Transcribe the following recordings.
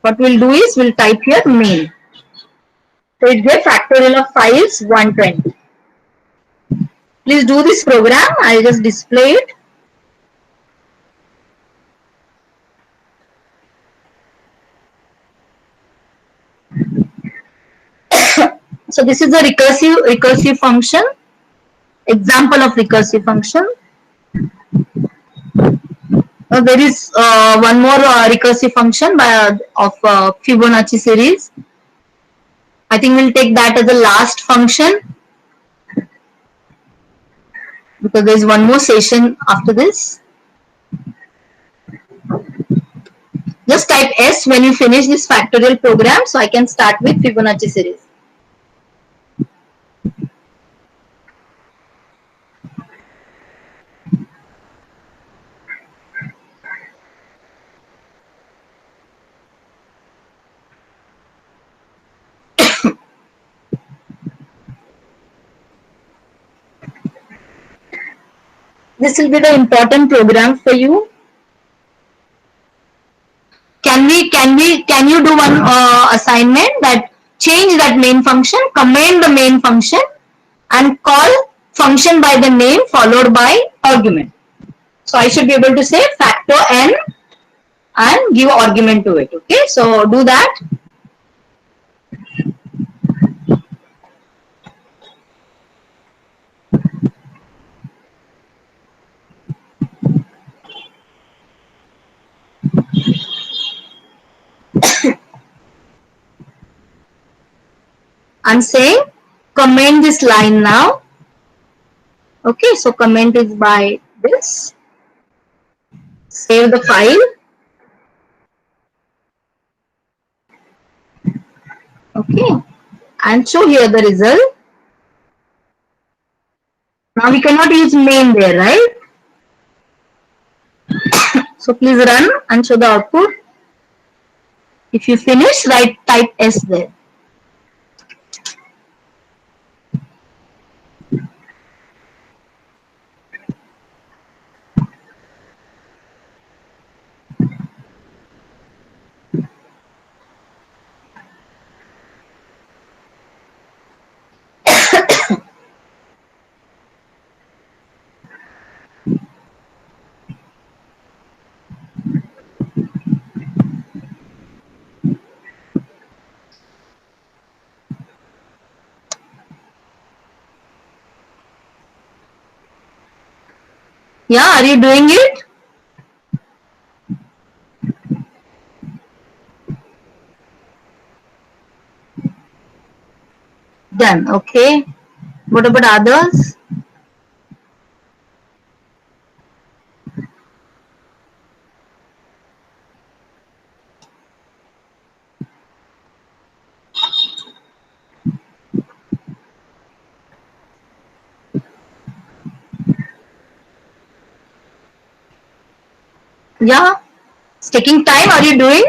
What we'll do is we'll type here main. So it gets factorial of 5 is 120. Please do this program. I'll just display it. So this is a recursive function. Example of recursive function. There is one more recursive function of Fibonacci series. I think we'll take that as the last function because there is one more session after this. Just type S when you finish this factorial program so I can start with Fibonacci series. This will be the important program for you. Can you do one assignment that change that main function, comment the main function and call function by the name followed by argument. So I should be able to say factor n and give argument to it. Okay, so do that. I'm saying comment this line now. Okay, so comment is by this. Save the file. Okay, and show here the result. Now we cannot use main there, right? So please run and show the output. If you finish, type S there. Yeah, are you doing it? Done. Okay. What about others? Yeah. It's taking time. Are you doing?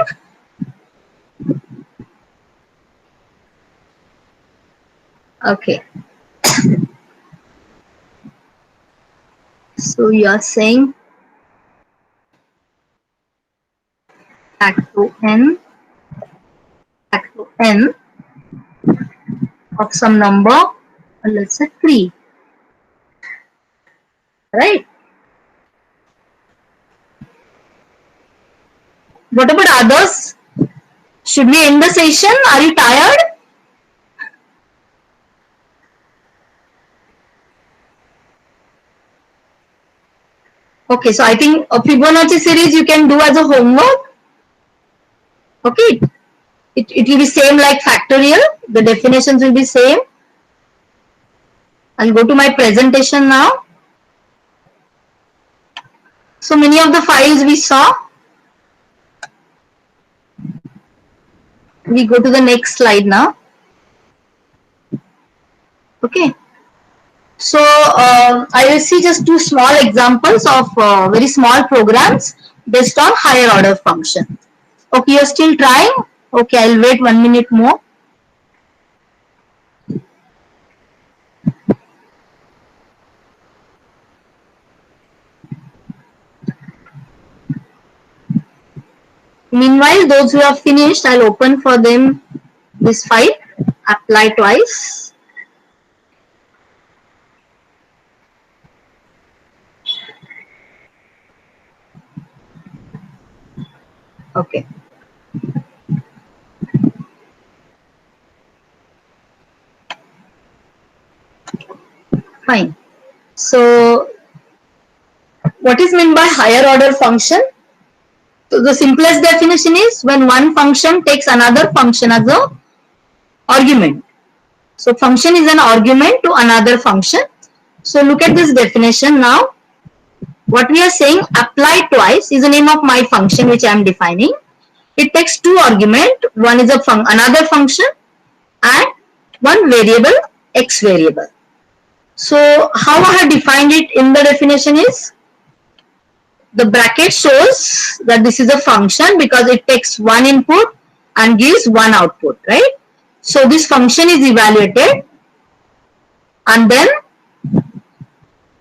Okay. So you are saying factor n of some number, let's say 3. Right? What about others? Should we end the session? Are you tired? Okay, so I think a Fibonacci series you can do as a homework. Okay, it will be same like factorial. The definitions will be same. I'll go to my presentation now. So many of the files we saw. We go to the next slide now. Okay. So I will see just two small examples of very small programs based on higher order function. Okay, you're still trying? Okay, I'll wait 1 minute more. Meanwhile, those who have finished, I'll open for them this file, apply twice. Okay. Fine. So, what is meant by higher order function? So, the simplest definition is when one function takes another function as a argument. So, function is an argument to another function. So, look at this definition now. What we are saying, apply twice is the name of my function which I am defining. It takes two arguments. One is another function and one variable, x variable. So how I have defined it in the definition is, the bracket shows that this is a function because it takes one input and gives one output, right? So this function is evaluated and then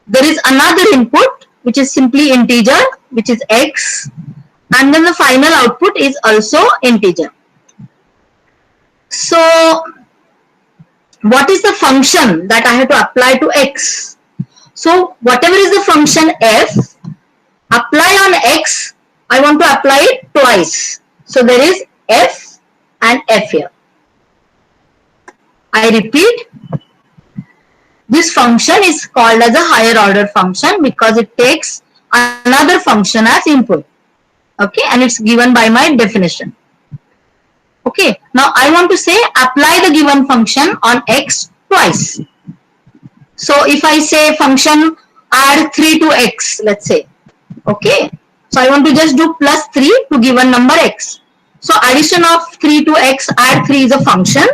there is another input which is simply integer, which is x, and then the final output is also integer. So what is the function that I have to apply to x? So whatever is the function f, apply on x, I want to apply it twice. So there is f and f here. I repeat, this function is called as a higher order function because it takes another function as input. Okay, and it's given by my definition. Okay, now I want to say apply the given function on x twice. So if I say function add 3 to x, let's say, okay, so I want to just do plus 3 to given number x. So addition of 3 to x, add 3 is a function,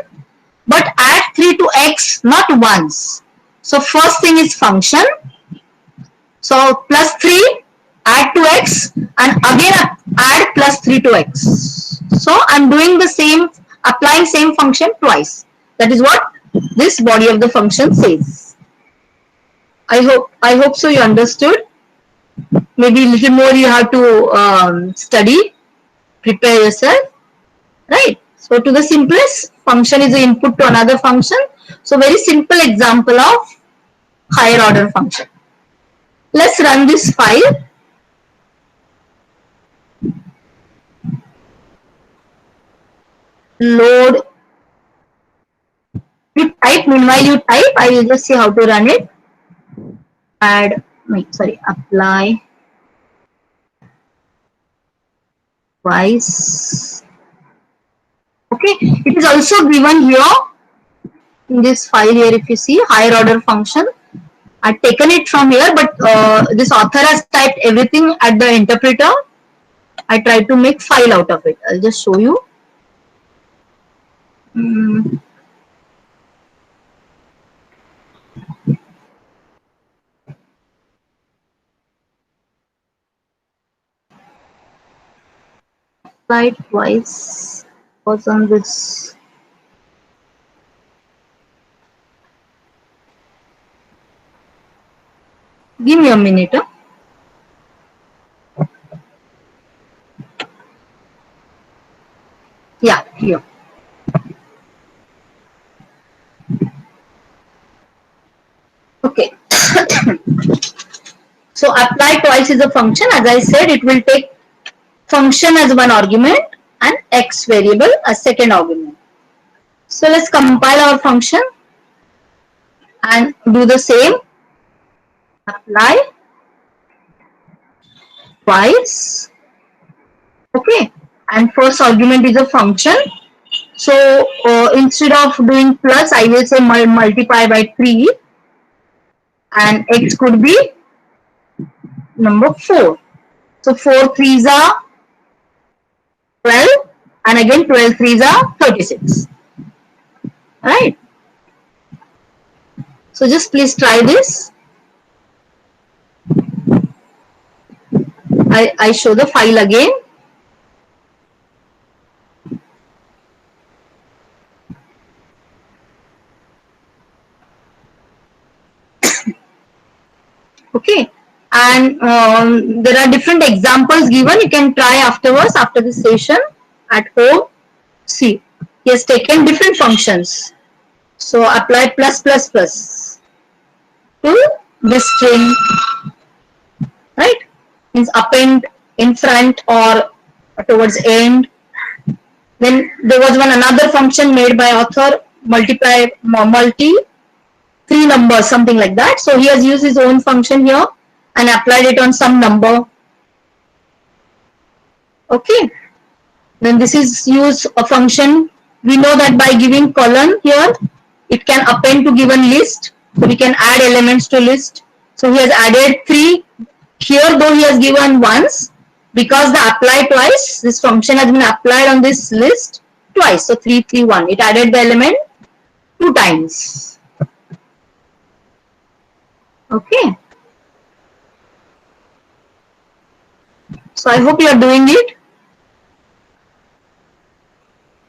but add 3 to x not once. So first thing is function. So plus 3, add to x, and again add plus 3 to x. So I'm doing the same, applying same function twice. That is what this body of the function says. I hope so you understood. Maybe a little more you have to study, prepare yourself, right? So to the simplest, function is the input to another function. So very simple example of higher order function. Let's run this file. Load. You type, meanwhile you type, I will just see how to run it. Add, sorry, apply twice. Okay, it is also given here in this file here. If you see higher order function, I've taken it from here, but this author has typed everything at the interpreter. I tried to make file out of it. I'll just show you. Apply twice was on this. Give me a minute. Yeah, here. Okay. So apply twice is a function. As I said, it will take function as one argument and x variable as second argument. So let's compile our function and do the same. Apply twice. Okay. And first argument is a function. So instead of doing plus, I will say multiply by 3 and x could be number 4. So 4 threes are 12 and again 12 threes are 36. Right. So just please try this. I show the file again. Okay. And there are different examples given. You can try afterwards, after the session at home. See, he has taken different functions. So apply plus plus plus to this string, right? Means append in front or towards end. Then there was one another function made by author, multiply multi three numbers, something like that. So he has used his own function here and applied it on some number. Okay. Then this is use a function. We know that by giving colon here, it can append to given list. So we can add elements to list. So he has added 3. Here though he has given once, because the apply twice, this function has been applied on this list twice. So 3, 3, 1. It added the element 2 times. Okay. So I hope you are doing it.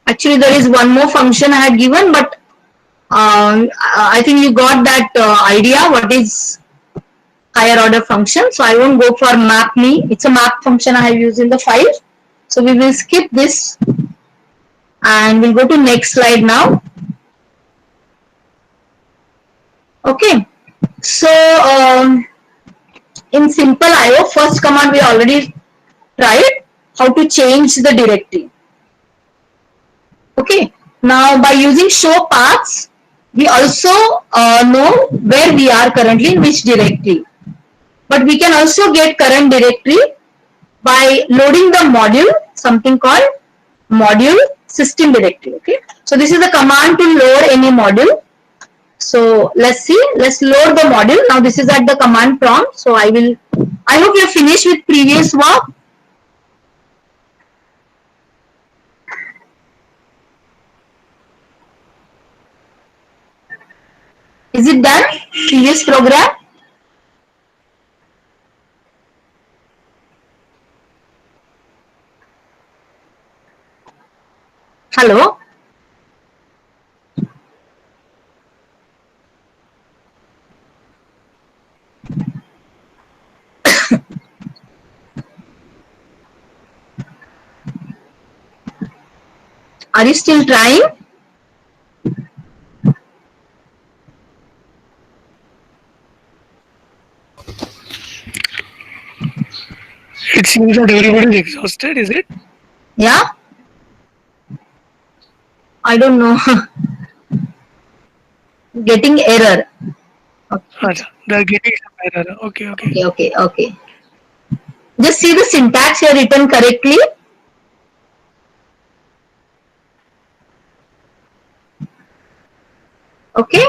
Actually, there is one more function I had given, but I think you got that idea what is higher order function. So I won't go for map me. It's a map function I have used in the file. So we will skip this and we'll go to next slide now. Okay. So in simple IO, first command we already tried, how to change the directory. Okay. Now by using show paths, we also know where we are currently, in which directory. But we can also get current directory by loading the module, something called module system directory. Okay. So this is the command to load any module. So let's see, let's load the module. Now this is at the command prompt. So I hope you have finished with previous work. Is it done? Previous program? Hello? Are you still trying? It seems that everybody is exhausted, is it? Yeah? I don't know. Getting error. Okay. They're getting some error. Okay, okay. Okay. Just see the syntax here written correctly. Okay.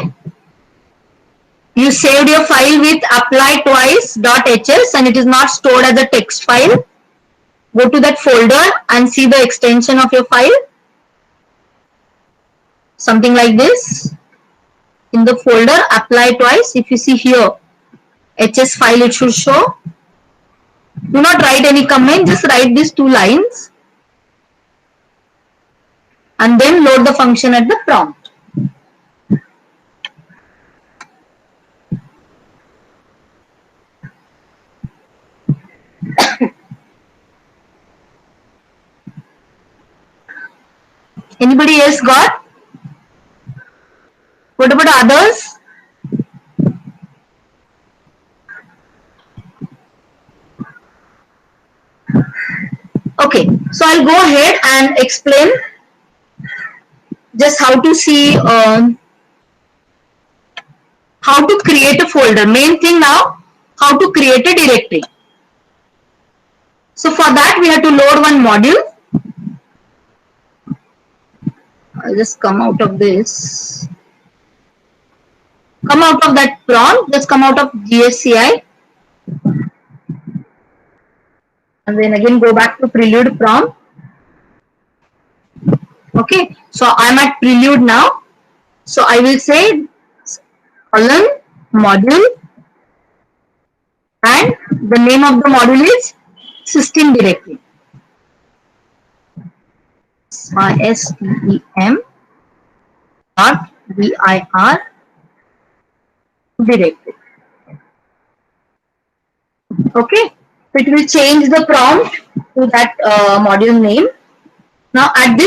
You saved your file with apply twice.hs and it is not stored as a text file. Go to that folder and see the extension of your file. Something like this. In the folder, apply twice. If you see here, HS file it should show. Do not write any comment, just write these 2 lines. And then load the function at the prompt. Anybody else got? What about others? Okay, so I'll go ahead and explain just how to see how to create a folder. Main thing now, how to create a directory. So for that we have to load one module. I'll just come out of this. Come out of that prompt, just come out of GSCI. And then again go back to prelude prompt. Okay, so I'm at prelude now. So I will say colon module and the name of the module is system directory. SYSTEM dot dir directory. Okay, so it will change the prompt to that module name. Now at this